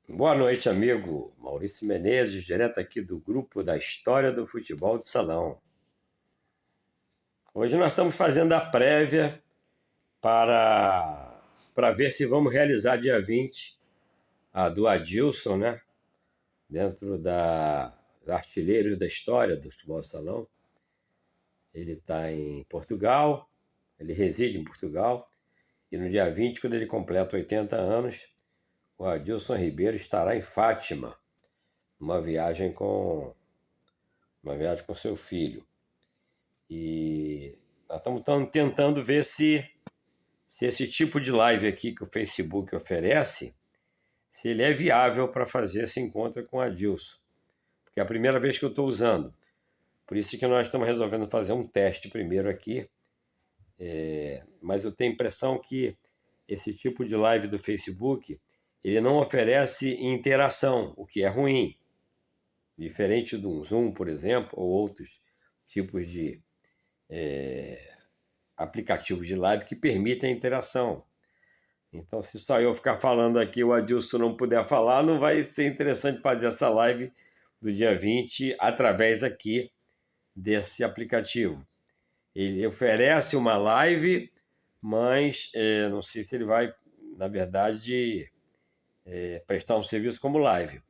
Boa noite, amigo Maurício Menezes, direto aqui do grupo da História do Futebol de Salão. Hoje nós estamos fazendo a prévia para ver se vamos realizar dia 20 a do Adilson, né? Dentro da Artilheiros da História do Futebol de Salão. Ele está em Portugal, ele reside em Portugal, e no dia 20, quando ele completa 80 anos, o Adilson Ribeiro estará em Fátima, uma viagem com seu filho. E nós estamos tentando ver se esse tipo de live aqui que o Facebook oferece, se ele é viável para fazer esse encontro com o Adilson. Porque é a primeira vez que eu estou usando. Por isso que nós estamos resolvendo fazer um teste primeiro aqui. Mas eu tenho a impressão que esse tipo de live do Facebook, ele não oferece interação, o que é ruim. Diferente do Zoom, por exemplo, ou outros tipos de aplicativos de live que permitem a interação. Então, se só eu ficar falando aqui e o Adilson não puder falar, não vai ser interessante fazer essa live do dia 20 através aqui desse aplicativo. Ele oferece uma live, mas não sei se ele vai, na verdade, prestar um serviço como live.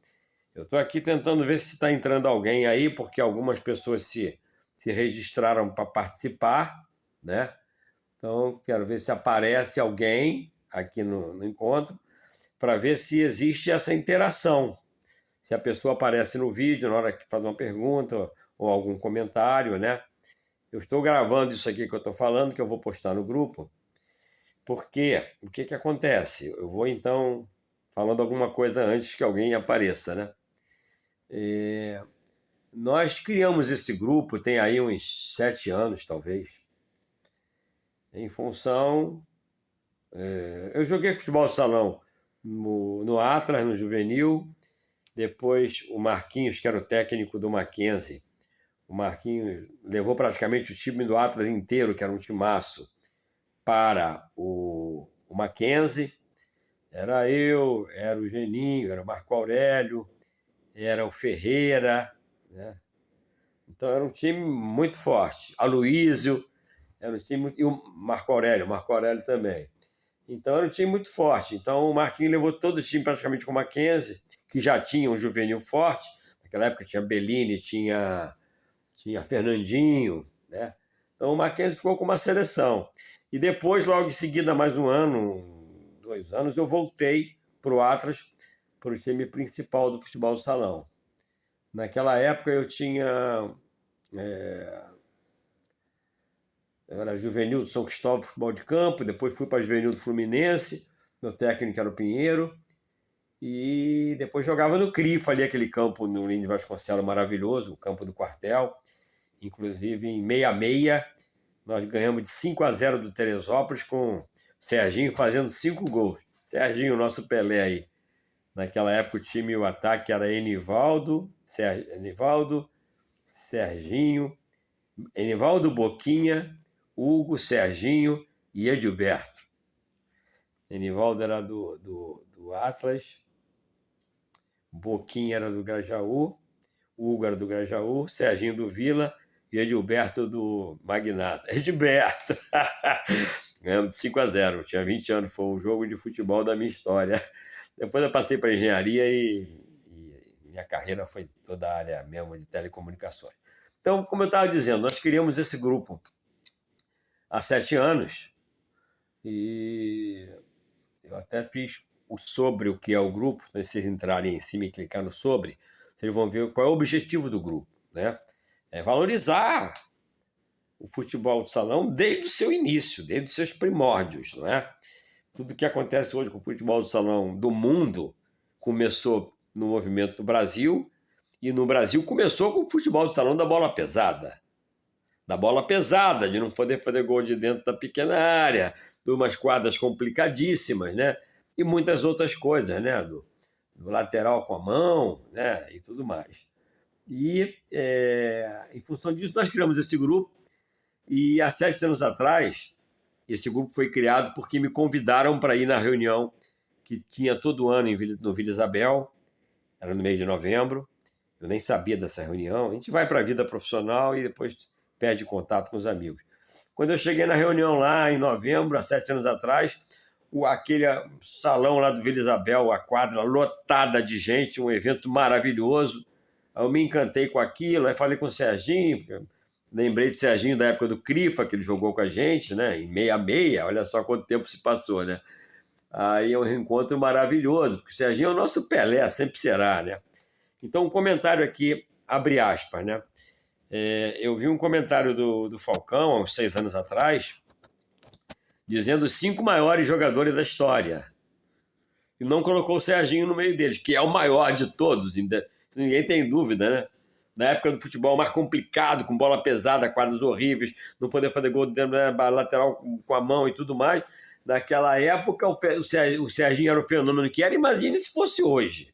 Eu estou aqui tentando ver se está entrando alguém aí, porque algumas pessoas se registraram para participar, né? Então, quero ver se aparece alguém aqui no encontro, para ver se existe essa interação. Se a pessoa aparece no vídeo, na hora que faz uma pergunta ou algum comentário, né? Eu estou gravando isso aqui que eu estou falando, que eu vou postar no grupo, porque o que acontece? Eu vou, então, falando alguma coisa antes que alguém apareça, né? Nós criamos esse grupo, tem aí uns 7 anos, talvez, em função... eu joguei futebol de salão no Atlas, no Juvenil, depois o Marquinhos, que era o técnico do Mackenzie, o Marquinhos levou praticamente o time do Atlas inteiro, que era um timaço, para o Mackenzie. Era eu, era o Geninho, era o Marco Aurélio, era o Ferreira, né? Então era um time muito forte. Aloísio, era um time e o Marco Aurélio também. Então era um time muito forte. Então o Marquinhos levou todo o time praticamente com o Mackenzie, que já tinha um juvenil forte. Naquela época tinha Bellini, tinha Fernandinho, né? Então o Mackenzie ficou com uma seleção. E depois, logo em seguida, mais um ano, 2 anos, eu voltei para o Atlas, para o time principal do futebol do salão. Naquela época eu tinha... eu era juvenil do São Cristóvão Futebol de Campo, depois fui para juvenil do Fluminense, meu técnico era o Pinheiro, e depois jogava no CRIF, ali aquele campo no Lino de Vasconcelos maravilhoso, o campo do quartel. Inclusive em 66, nós ganhamos de 5-0 do Teresópolis, com o Serginho fazendo 5 gols. Serginho, nosso Pelé aí. Naquela época o time e o ataque era Enivaldo, Serginho, Enivaldo, Boquinha, Hugo, Serginho e Edilberto. Enivaldo era do Atlas, Boquinha era do Grajaú, Hugo era do Grajaú, Serginho do Vila e Edilberto do Magnata. Edilberto! Ganhamos de 5-0, tinha 20 anos, foi um jogo de futebol da minha história. Depois eu passei para engenharia e minha carreira foi toda a área mesmo de telecomunicações. Então, como eu estava dizendo, nós criamos esse grupo há 7 anos e eu até fiz o sobre o que é o grupo. Então, se vocês entrarem em cima e clicar no sobre, vocês vão ver qual é o objetivo do grupo, né? É valorizar o futebol de salão desde o seu início, desde os seus primórdios, não é? Tudo que acontece hoje com o futebol de salão do mundo começou no movimento do Brasil, e no Brasil começou com o futebol de salão da bola pesada. De não poder fazer gol de dentro da pequena área, de umas quadras complicadíssimas, né? E muitas outras coisas, né? Do lateral com a mão, né? E tudo mais. E, em função disso, nós criamos esse grupo, e há 7 anos atrás, esse grupo foi criado porque me convidaram para ir na reunião que tinha todo ano no Vila Isabel, era no mês de novembro. Eu nem sabia dessa reunião. A gente vai para a vida profissional e depois perde contato com os amigos. Quando eu cheguei na reunião lá em novembro, há 7 anos atrás, aquele salão lá do Vila Isabel, a quadra lotada de gente, um evento maravilhoso. Eu me encantei com aquilo, aí falei com o Serginho, lembrei do Serginho da época do Crifa, que ele jogou com a gente, né? Em 66, olha só quanto tempo se passou, né? Aí é um reencontro maravilhoso, porque o Serginho é o nosso Pelé, sempre será, né? Então, um comentário aqui, abre aspas, né? Eu vi um comentário do Falcão, há uns 6 anos atrás, dizendo os 5 maiores jogadores da história. E não colocou o Serginho no meio deles, que é o maior de todos, ninguém tem dúvida, né? Na época do futebol mais complicado, com bola pesada, quadras horríveis, não poder fazer gol dentro da lateral com a mão e tudo mais. Naquela época, o Serginho era o fenômeno que era. Imagine se fosse hoje.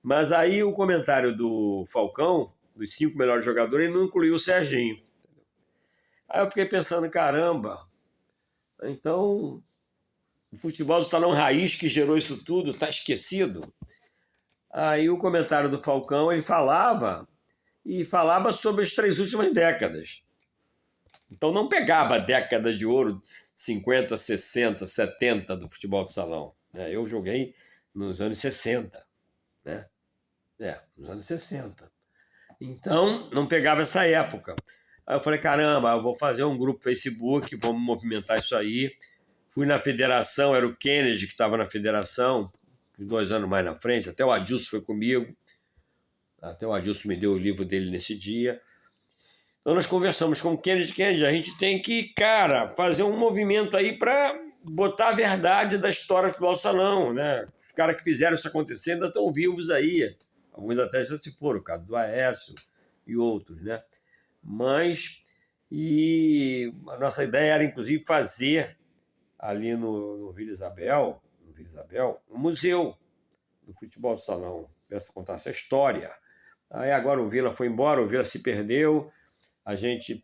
Mas aí o comentário do Falcão, dos 5 melhores jogadores, ele não incluiu o Serginho. Aí eu fiquei pensando, caramba, então o futebol do salão raiz que gerou isso tudo está esquecido. Aí o comentário do Falcão, ele falava sobre as 3 últimas décadas. Então não pegava a década de ouro, 50, 60, 70 do futebol do salão. Eu joguei nos anos 60, né? Nos anos 60. Então não pegava essa época. Aí eu falei, caramba, eu vou fazer um grupo Facebook, vamos movimentar isso aí. Fui na federação, era o Kennedy que estava na federação, 2 anos mais na frente, até o Adilson foi comigo. Até o Adilson me deu o livro dele nesse dia. Então nós conversamos com o Kennedy, a gente tem que, cara, fazer um movimento aí para botar a verdade da história do futebol salão, né? Os caras que fizeram isso acontecer ainda estão vivos aí. Alguns até já se foram, o caso do Aécio e outros, né? Mas, a nossa ideia era, inclusive, fazer ali no Vila Isabel, um museu do futebol do salão. Peço contar essa história. Aí agora o Vila foi embora, o Vila se perdeu, a gente